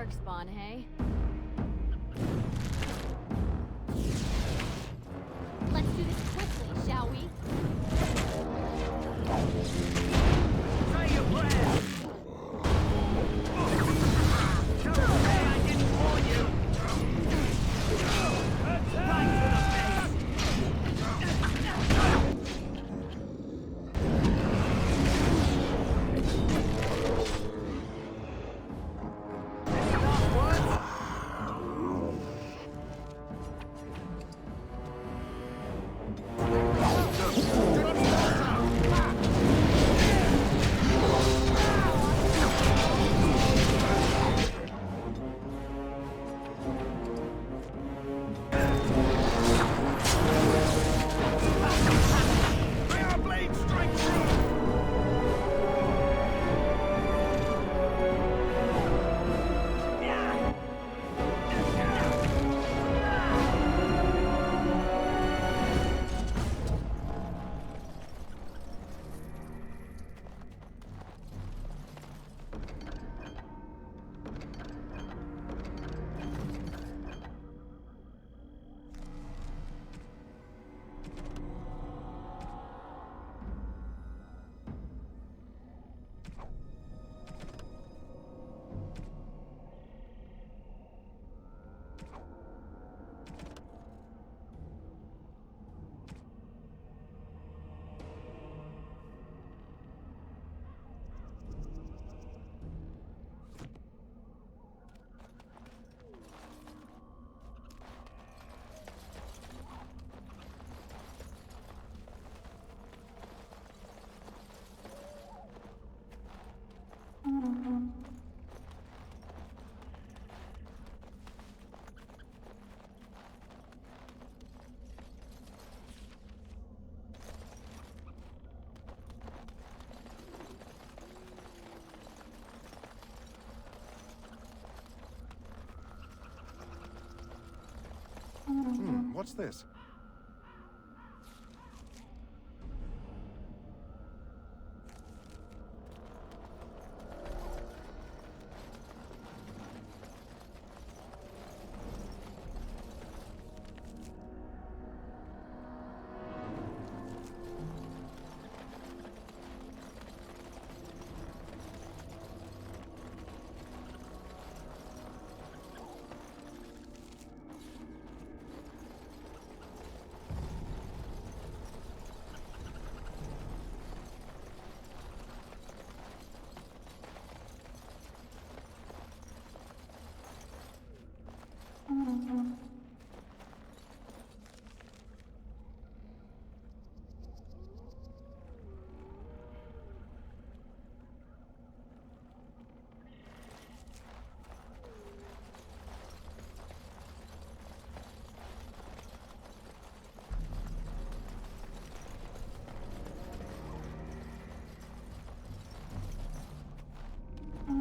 darkspawn, hey? Let's do this quickly, shall we? Say your prayers! Don't say I didn't warn you! Right to the face! What's this?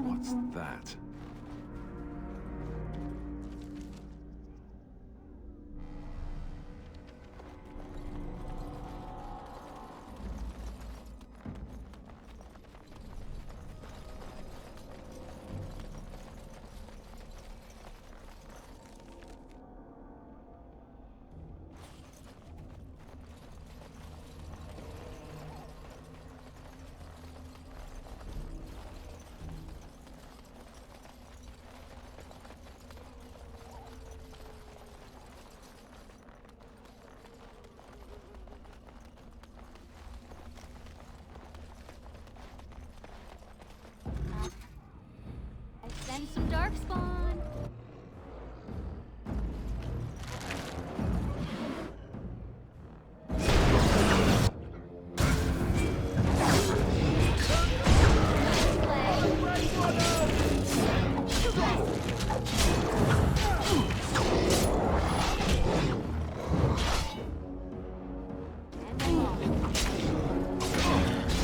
What's that? Send some darkspawn.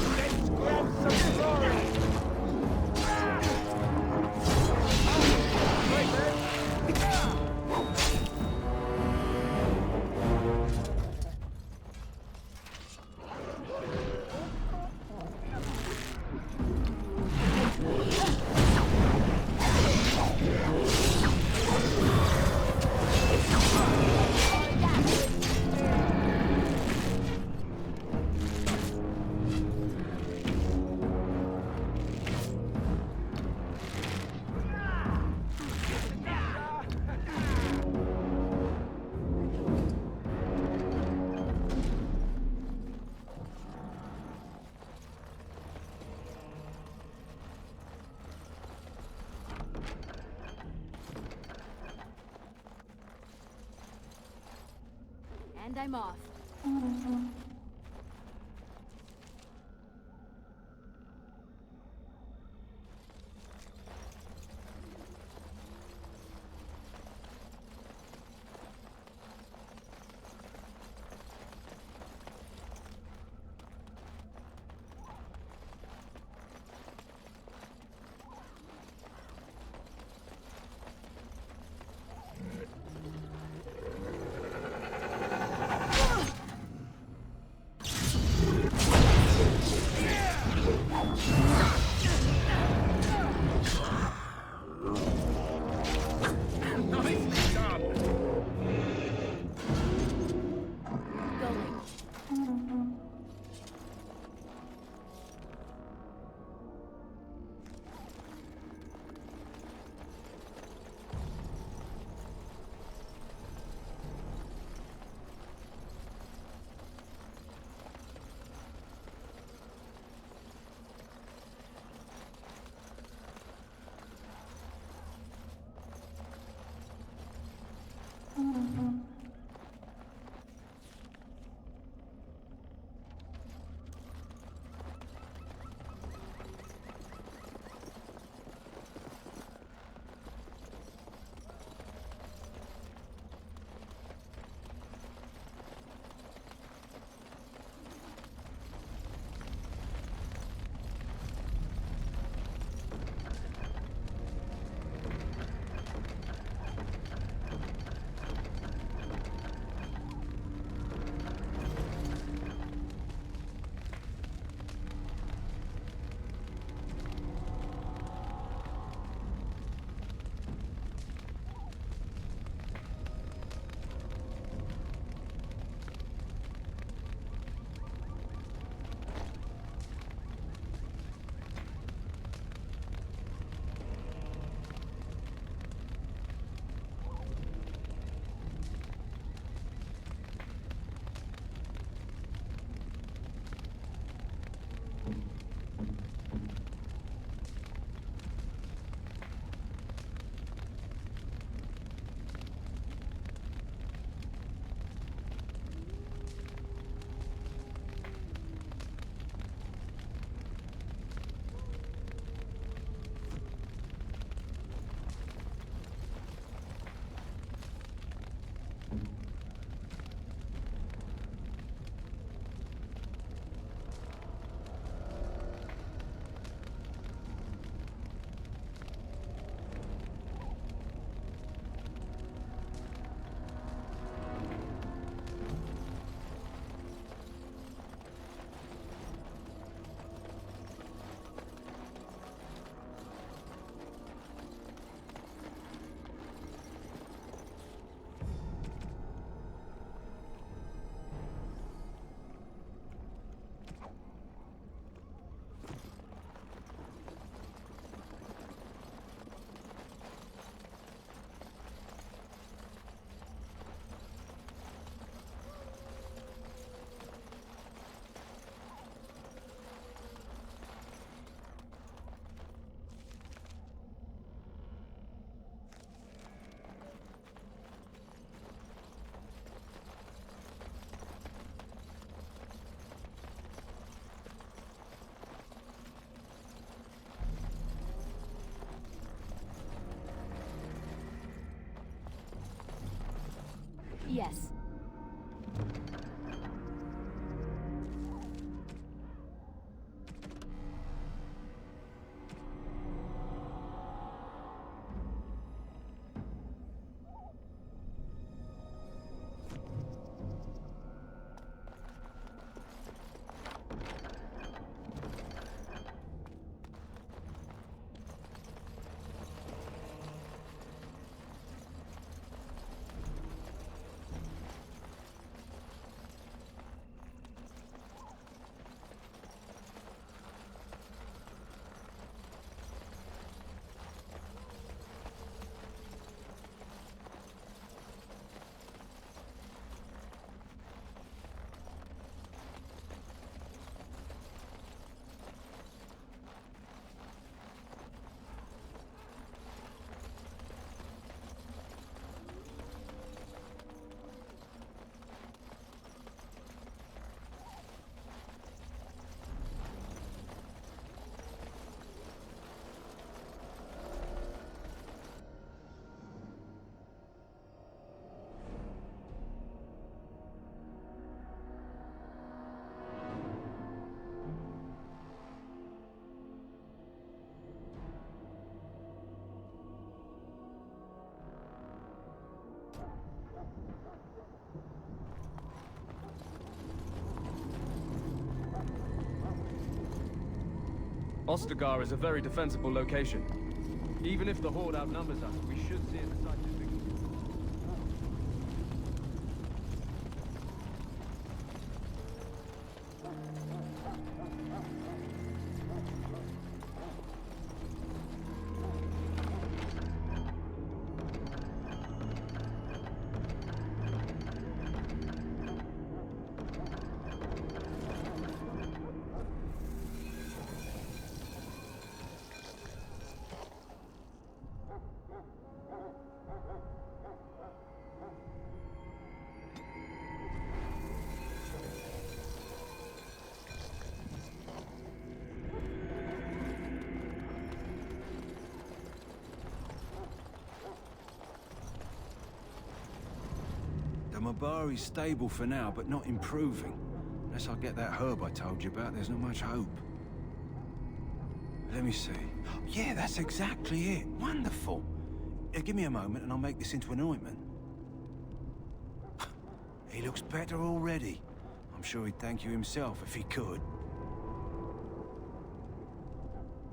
Let's grab some glory! And I'm off. Nicely done. Going. Yes. Ostagar is a very defensible location. Even if the Horde outnumbers us, we should see a decisive victory. The Mabari's stable for now, but not improving. Unless I get that herb I told you about, there's not much hope. Let me see. Yeah, that's exactly it. Wonderful. Give me a moment and I'll make this into an ointment. He looks better already. I'm sure he'd thank you himself if he could.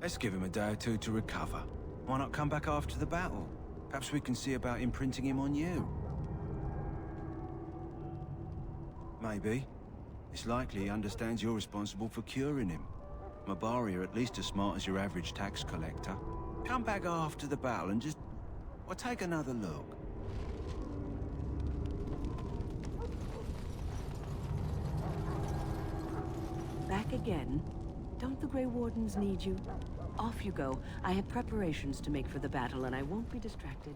Let's give him a day or two to recover. Why not come back after the battle? Perhaps we can see about imprinting him on you. Maybe. It's likely he understands you're responsible for curing him. Mabari are at least as smart as your average tax collector. Come back after the battle and just... well, take another look. Back again? Don't the Grey Wardens need you? Off you go. I have preparations to make for the battle, and I won't be distracted.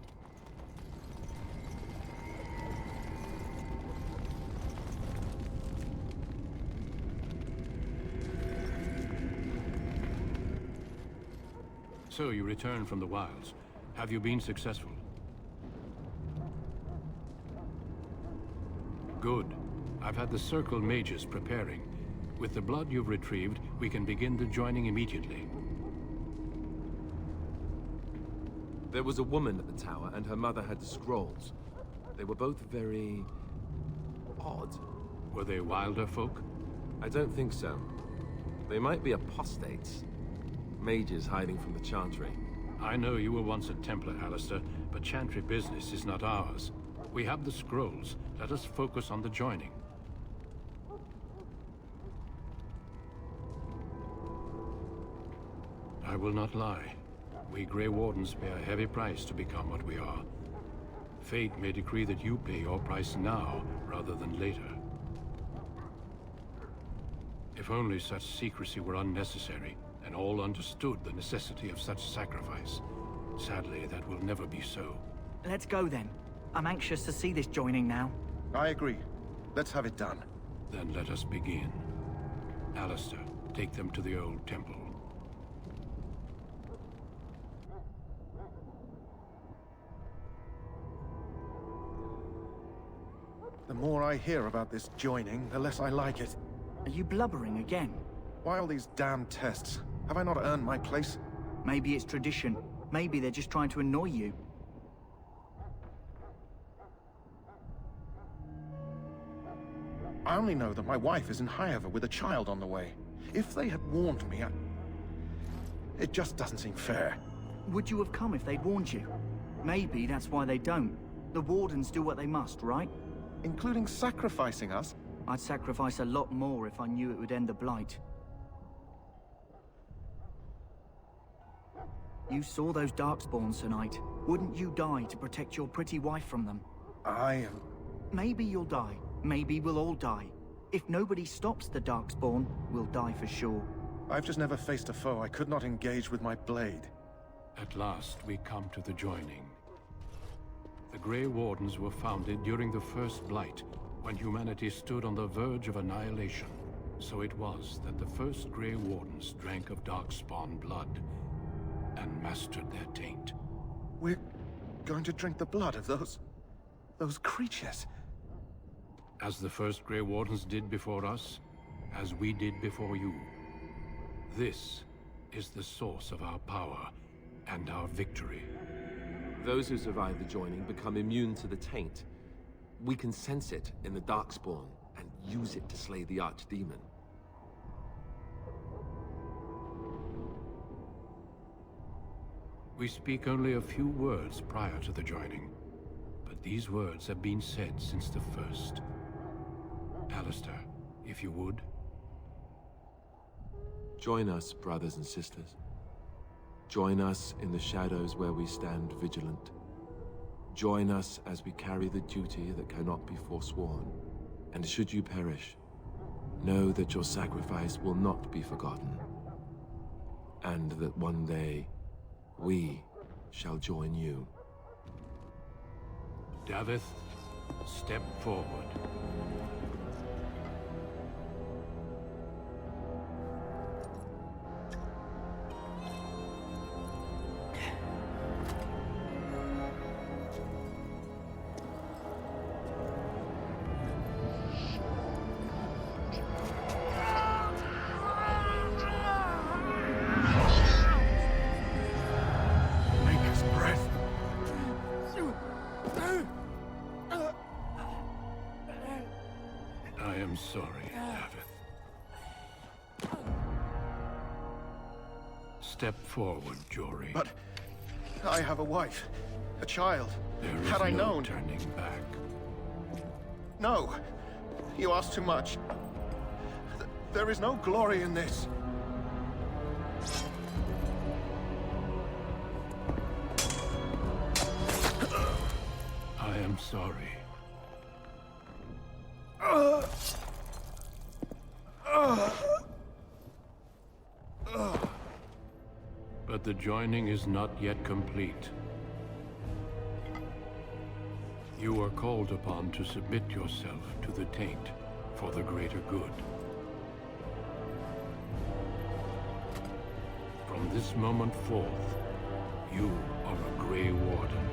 So you returned from the wilds. Have you been successful? Good. I've had the Circle mages preparing. With the blood you've retrieved, we can begin the joining immediately. There was a woman at the tower, and her mother had the scrolls. They were both very... odd. Were they wilder folk? I don't think so. They might be apostates. Mages hiding from the Chantry. I know you were once a Templar, Alistair, but Chantry business is not ours. We have the scrolls. Let us focus on the joining. I will not lie. We Grey Wardens pay a heavy price to become what we are. Fate may decree that you pay your price now, rather than later. If only such secrecy were unnecessary, and all understood the necessity of such sacrifice. Sadly, that will never be so. Let's go then. I'm anxious to see this joining now. I agree. Let's have it done. Then let us begin. Alistair, take them to the old temple. The more I hear about this joining, the less I like it. Are you blubbering again? Why all these damn tests? Have I not earned my place? Maybe it's tradition. Maybe they're just trying to annoy you. I only know that my wife is in Highover with a child on the way. If they had warned me, it just doesn't seem fair. Would you have come if they'd warned you? Maybe that's why they don't. The Wardens do what they must, right? Including sacrificing us? I'd sacrifice a lot more if I knew it would end the Blight. You saw those Darkspawns tonight. Wouldn't you die to protect your pretty wife from them? Maybe you'll die. Maybe we'll all die. If nobody stops the Darkspawn, we'll die for sure. I've just never faced a foe I could not engage with my blade. At last, we come to the joining. The Grey Wardens were founded during the First Blight, when humanity stood on the verge of annihilation. So it was that the first Grey Wardens drank of Darkspawn blood, and mastered their taint. We're going to drink the blood of those creatures. As the first Grey Wardens did before us, as we did before you. This is the source of our power and our victory. Those who survive the joining become immune to the taint. We can sense it in the Darkspawn and use it to slay the Archdemon. We speak only a few words prior to the joining, but these words have been said since the first. Alistair, if you would. Join us, brothers and sisters. Join us in the shadows where we stand vigilant. Join us as we carry the duty that cannot be forsworn. And should you perish, know that your sacrifice will not be forgotten. And that one day, we shall join you. Davith, step forward. Make his breath. I am sorry, Davith. Step forward, Jory. But I have a wife, a child. There is Had I no known... turning back. No. You ask too much. There is no glory in this. I am sorry. But the joining is not yet complete. You are called upon to submit yourself to the taint for the greater good. From this moment forth, you are a Grey Warden.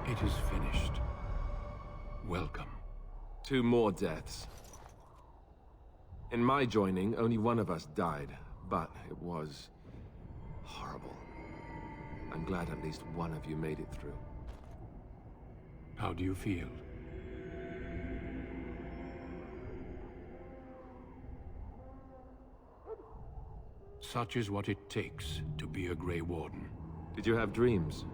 It is finished. Welcome. 2 more deaths. In my joining, only one of us died, but it was horrible. I'm glad at least one of you made it through. How do you feel? Such is what it takes to be a Grey Warden. Did you have dreams?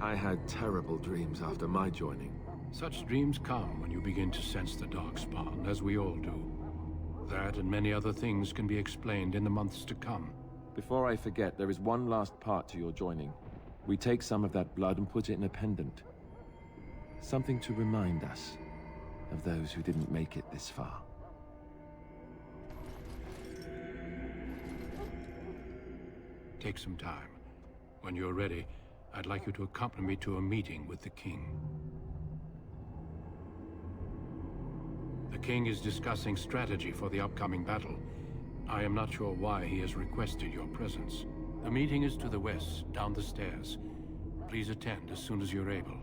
I had terrible dreams after my joining. Such dreams come when you begin to sense the Darkspawn, as we all do. That and many other things can be explained in the months to come. Before I forget, there is one last part to your joining. We take some of that blood and put it in a pendant. Something to remind us of those who didn't make it this far. Take some time. When you're ready, I'd like you to accompany me to a meeting with the King. The King is discussing strategy for the upcoming battle. I am not sure why he has requested your presence. The meeting is to the west, down the stairs. Please attend as soon as you're able.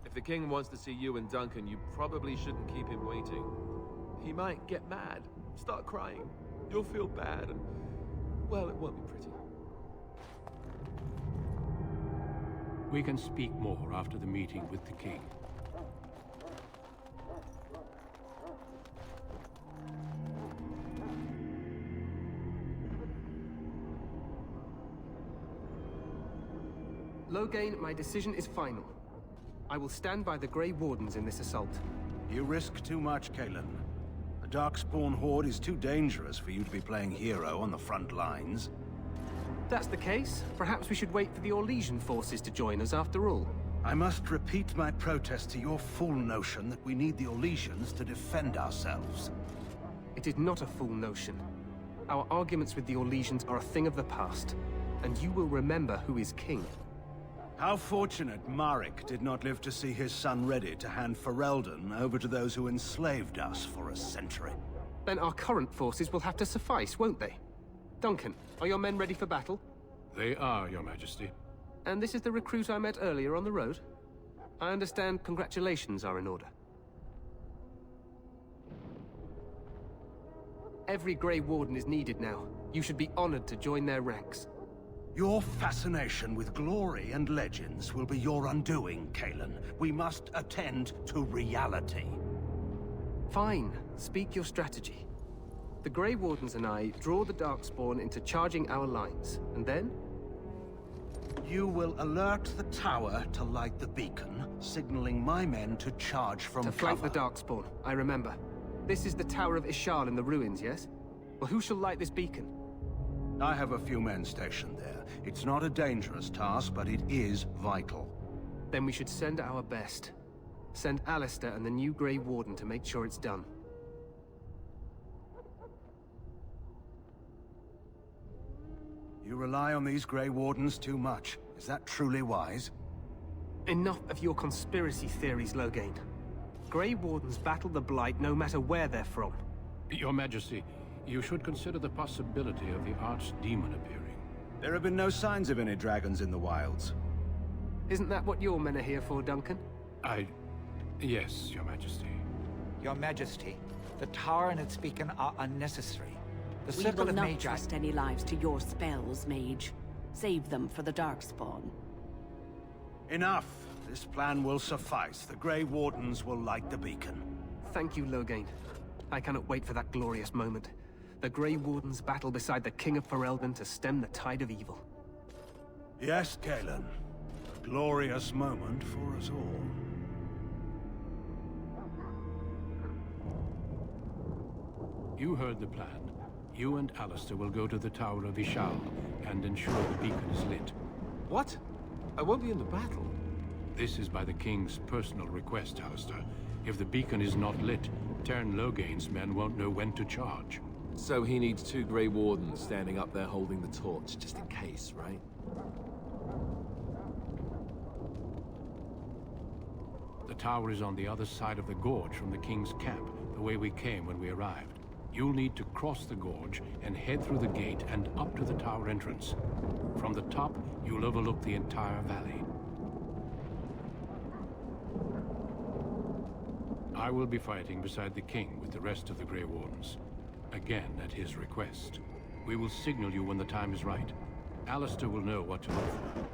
If the King wants to see you and Duncan, you probably shouldn't keep him waiting. He might get mad, start crying. You'll feel bad, and, well, it won't be pretty. We can speak more after the meeting with the King. Loghain, my decision is final. I will stand by the Grey Wardens in this assault. You risk too much, Kalen. The Darkspawn Horde is too dangerous for you to be playing hero on the front lines. If that's the case, perhaps we should wait for the Orlesian forces to join us after all. I must repeat my protest to your fool notion that we need the Orlesians to defend ourselves. It is not a fool notion. Our arguments with the Orlesians are a thing of the past, and you will remember who is king. How fortunate Marek did not live to see his son ready to hand Ferelden over to those who enslaved us for a century. Then our current forces will have to suffice, won't they? Duncan, are your men ready for battle? They are, Your Majesty. And this is the recruit I met earlier on the road? I understand congratulations are in order. Every Grey Warden is needed now. You should be honored to join their ranks. Your fascination with glory and legends will be your undoing, Kalen. We must attend to reality. Fine. Speak your strategy. The Grey Wardens and I draw the Darkspawn into charging our lines, and then? You will alert the tower to light the beacon, signaling my men to charge from To flank cover. the Darkspawn, I remember. This is the Tower of Ishal in the ruins, yes? Well, who shall light this beacon? I have a few men stationed there. It's not a dangerous task, but it is vital. Then we should send our best. Send Alistair and the new Grey Warden to make sure it's done. You rely on these Grey Wardens too much. Is that truly wise? Enough of your conspiracy theories, Loghain. Grey Wardens battle the Blight no matter where they're from. Your Majesty, you should consider the possibility of the Archdemon appearing. There have been no signs of any dragons in the wilds. Isn't that what your men are here for, Duncan? Yes, Your Majesty. Your Majesty, the tower and its beacon are unnecessary. The We Circle will of not Magi... trust any lives to your spells, Mage. Save them for the Darkspawn. Enough! This plan will suffice. The Grey Wardens will light the beacon. Thank you, Loghain. I cannot wait for that glorious moment. The Grey Wardens battle beside the King of Ferelden to stem the tide of evil. Yes, Kalen. A glorious moment for us all. You heard the plan. You and Alistair will go to the Tower of Ishal and ensure the beacon is lit. What? I won't be in the battle. This is by the King's personal request, Alistair. If the beacon is not lit, Tern Loghain's men won't know when to charge. So he needs 2 Grey Wardens standing up there holding the torch, just in case, right? The tower is on the other side of the gorge from the King's camp, the way we came when we arrived. You'll need to cross the gorge and head through the gate and up to the tower entrance. From the top, you'll overlook the entire valley. I will be fighting beside the King with the rest of the Grey Wardens. Again, at his request. We will signal you when the time is right. Alistair will know what to look for.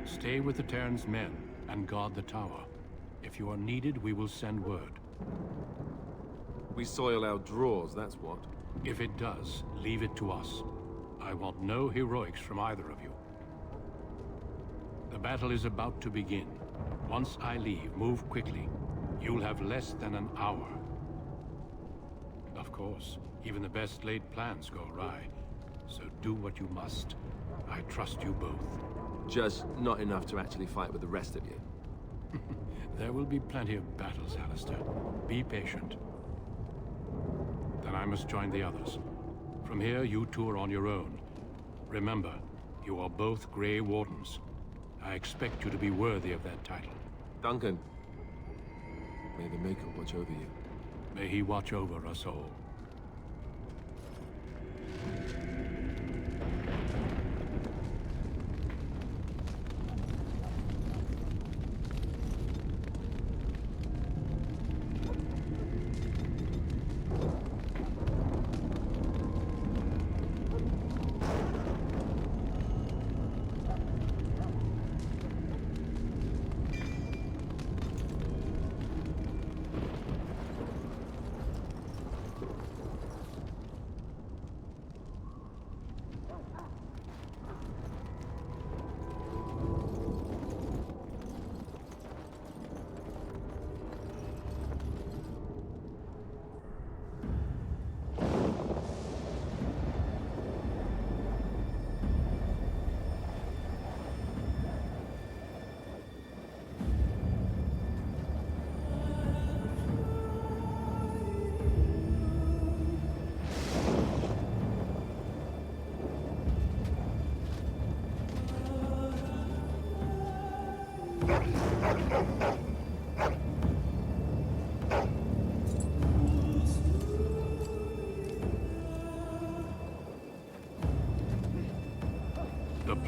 Stay with the Terran's men and guard the tower. If you are needed, we will send word. We soil our drawers, that's what. If it does, leave it to us. I want no heroics from either of you. The battle is about to begin. Once I leave, move quickly. You'll have less than an hour. Of course, even the best laid plans go awry. So do what you must. I trust you both. Just not enough to actually fight with the rest of you. There will be plenty of battles, Alistair. Be patient. Then I must join the others. From here, you two are on your own. Remember, you are both Grey Wardens. I expect you to be worthy of that title. Duncan, may the Maker watch over you. May he watch over us all.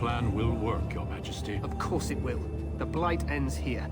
plan will work, Your Majesty. Of course it will. The Blight ends here.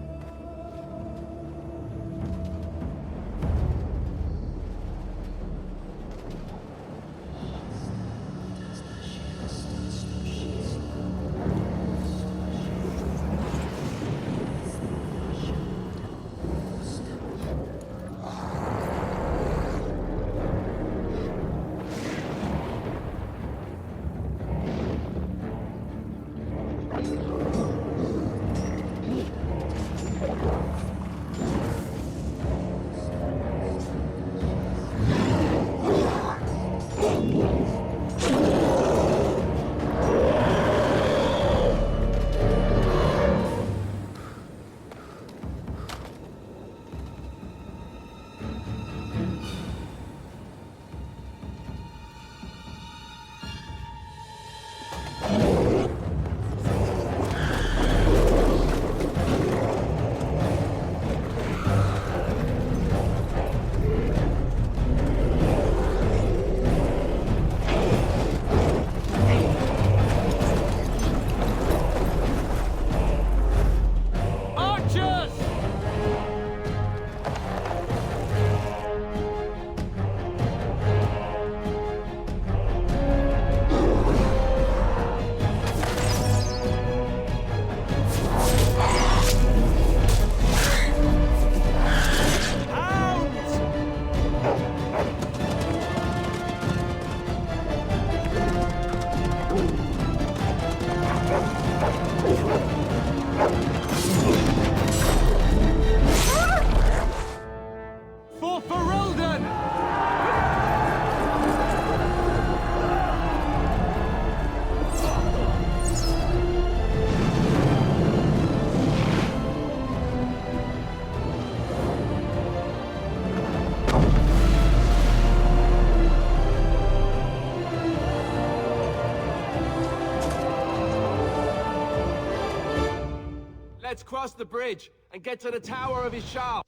Let's cross the bridge and get to the Tower of Ishal.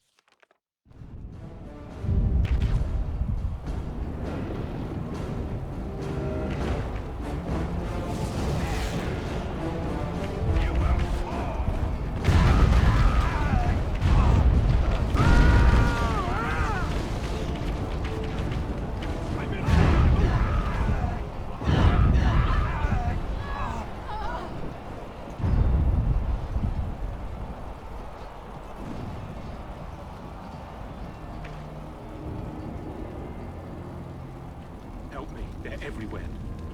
Help me, they're everywhere.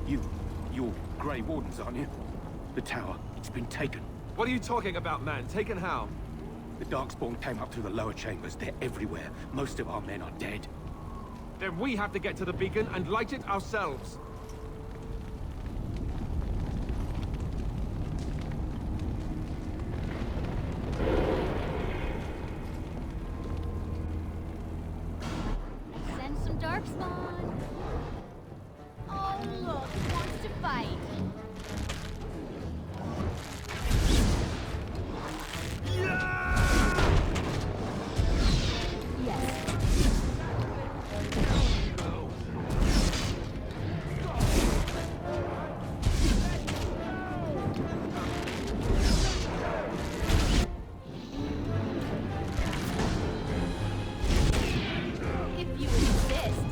You're Grey Wardens, aren't you? The tower, it's been taken. What are you talking about, man? Taken how? The Darkspawn came up through the lower chambers. They're everywhere. Most of our men are dead. Then we have to get to the beacon and light it ourselves. Send some Darkspawn. Oh, look, he wants to fight. If you insist.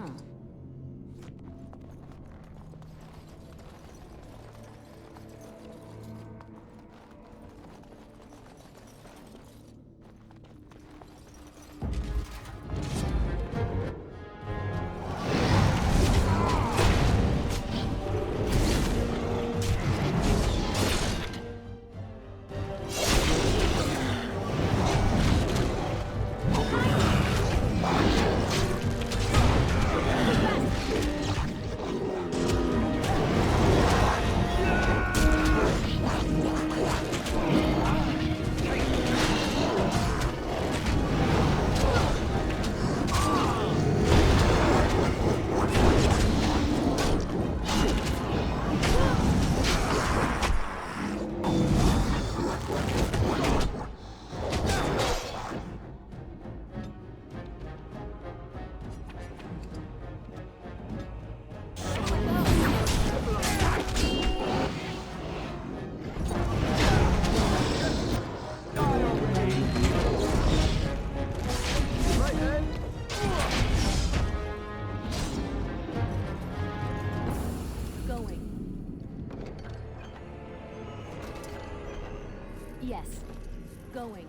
Huh. Yes. Going.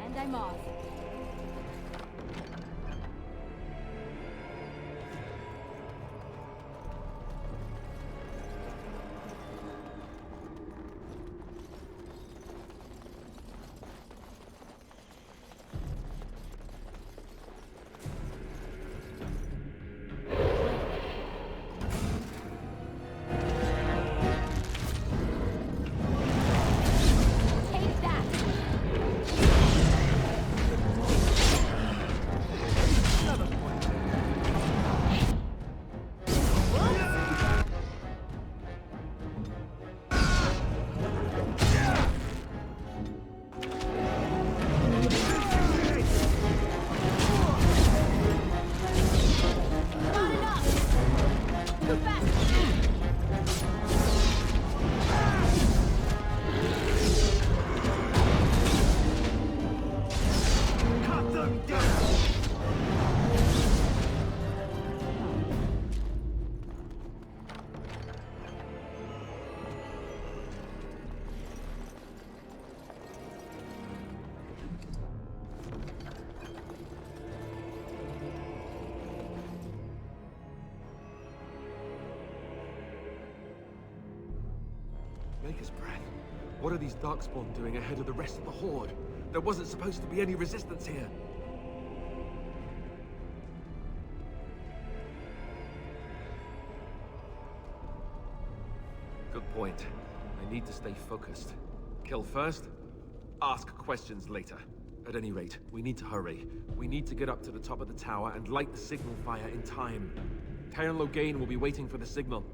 And I'm off. Take that! Not enough! Too fast! Cut them down! Maker's breath. What are these Darkspawn doing ahead of the rest of the Horde? There wasn't supposed to be any resistance here. Good point. I need to stay focused. Kill first, ask questions later. At any rate, we need to hurry. We need to get up to the top of the tower and light the signal fire in time. Cairn Logain will be waiting for the signal.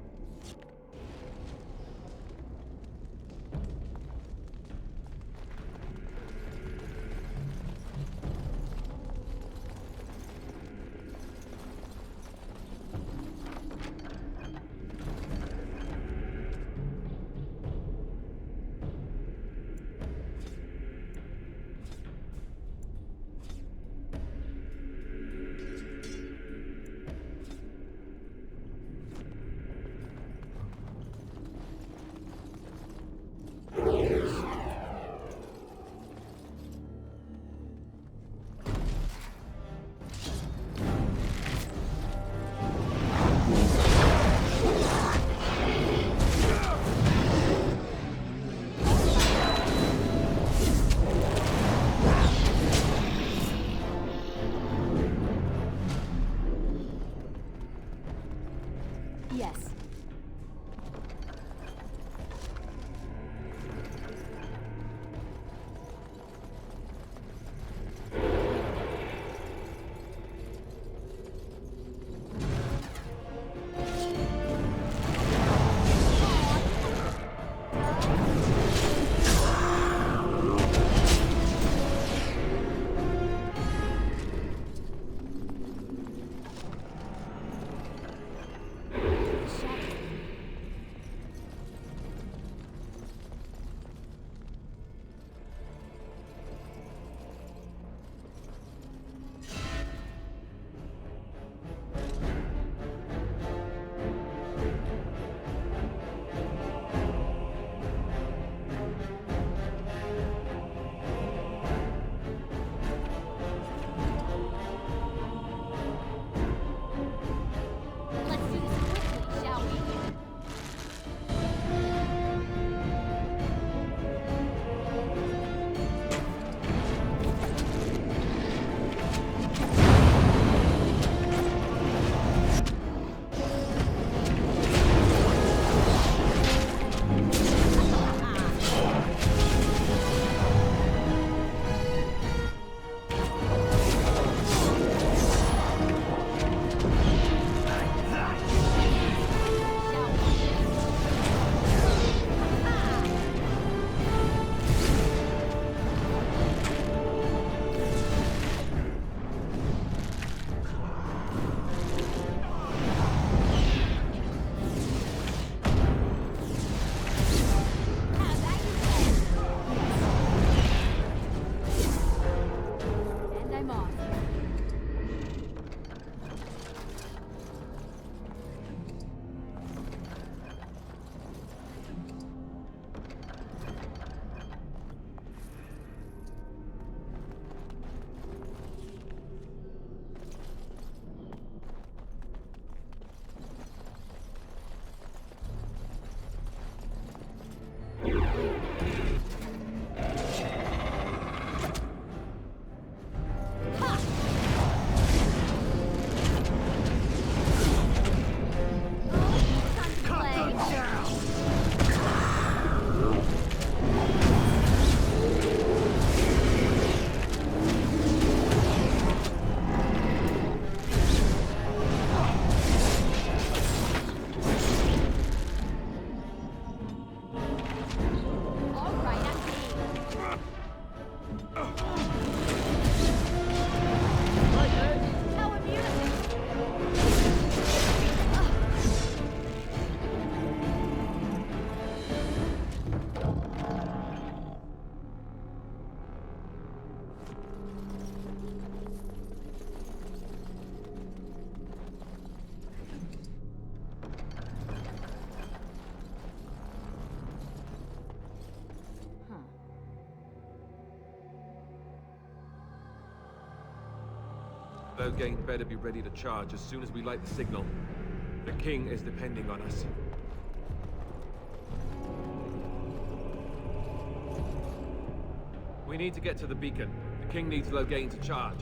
Loghain better be ready to charge as soon as we light the signal. The king is depending on us. We need to get to the beacon. The king needs Loghain to charge.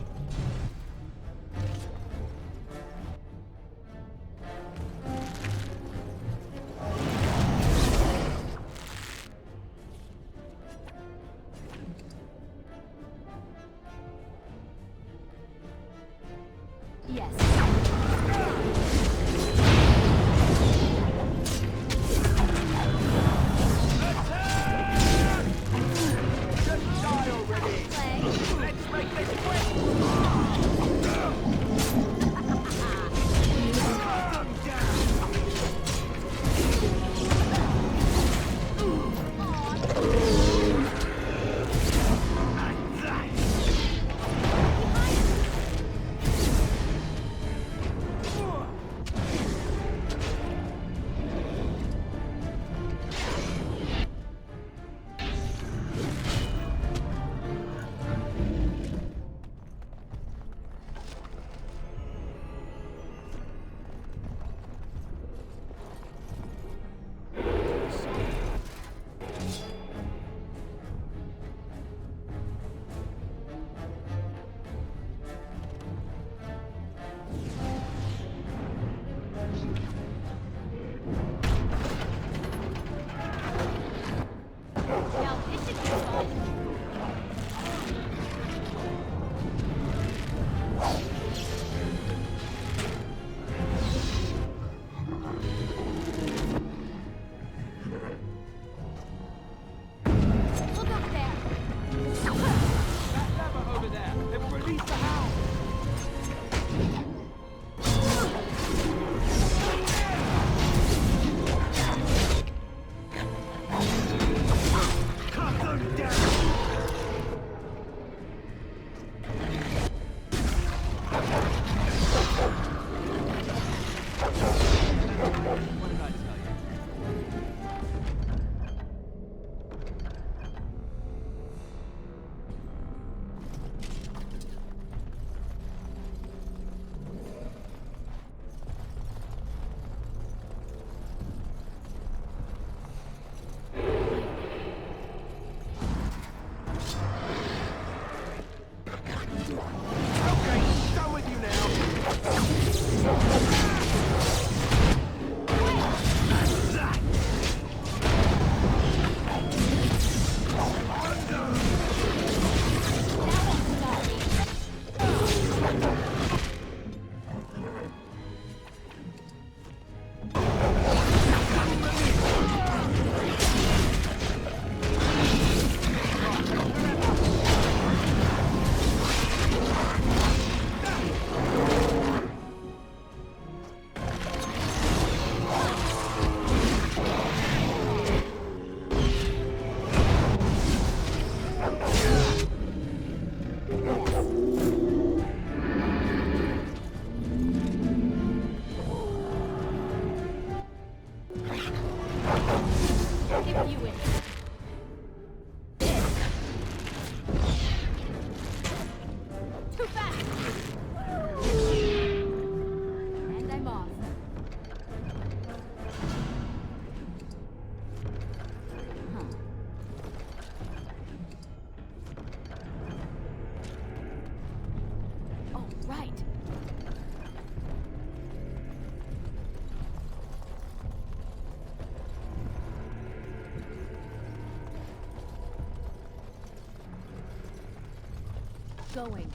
Going.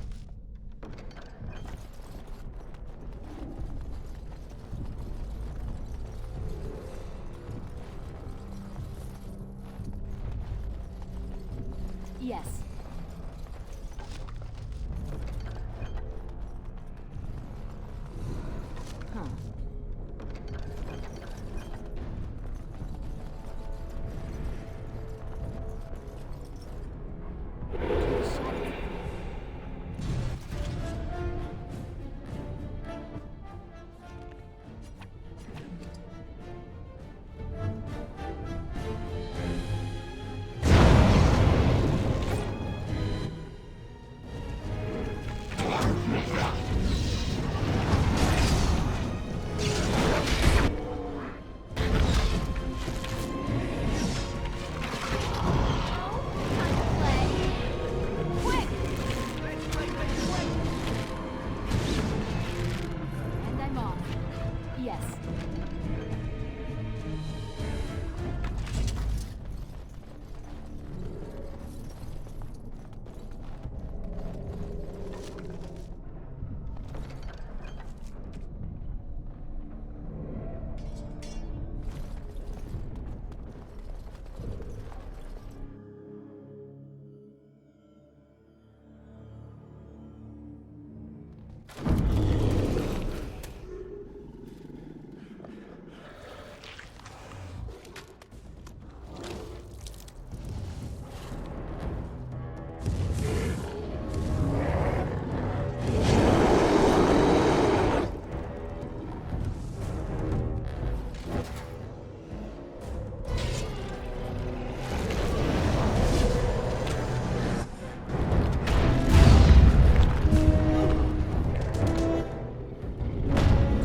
Yes. Huh.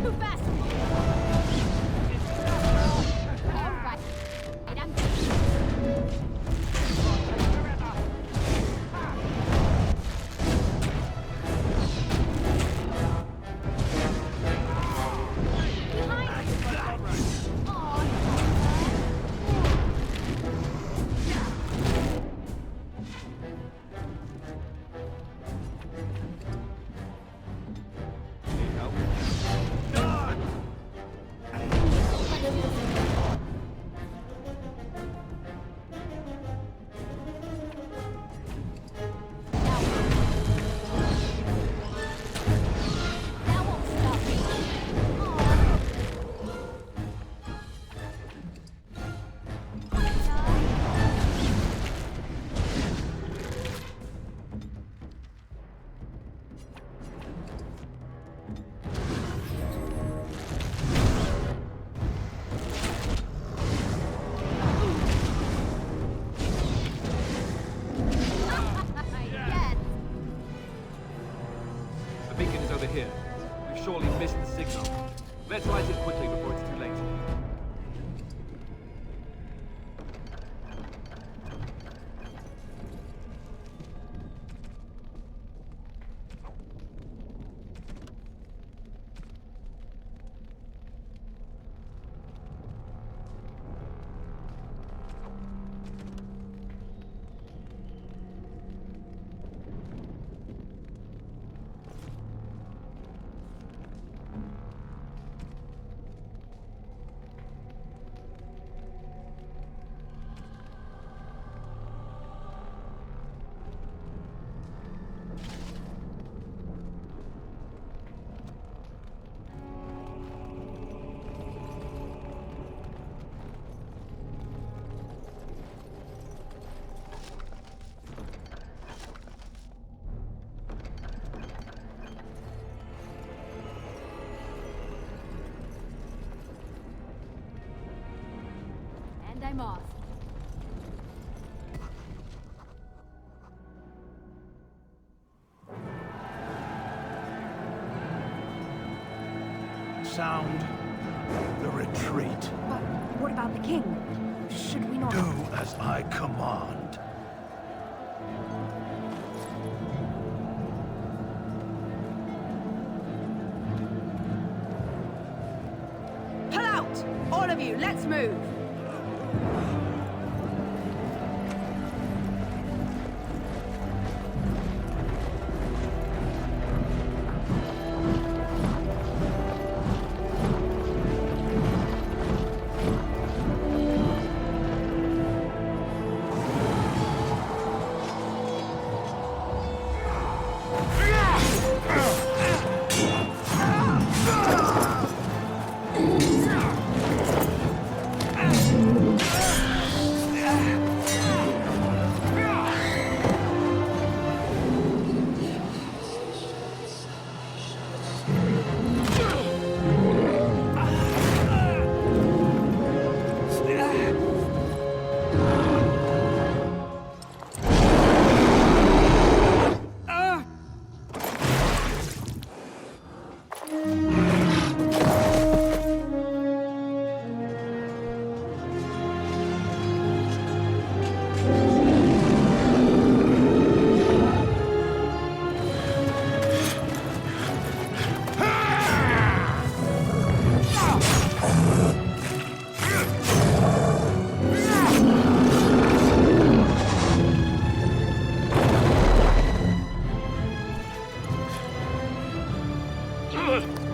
Too fast. All right. I'm That won't stop me. Yes. The beacon is over here. We've surely missed the signal. Let's light it quickly before it's too late. And I'm off. Sound the retreat. But what about the king? Should we not... Do as I command. Pull out! All of you, let's move! Ugh!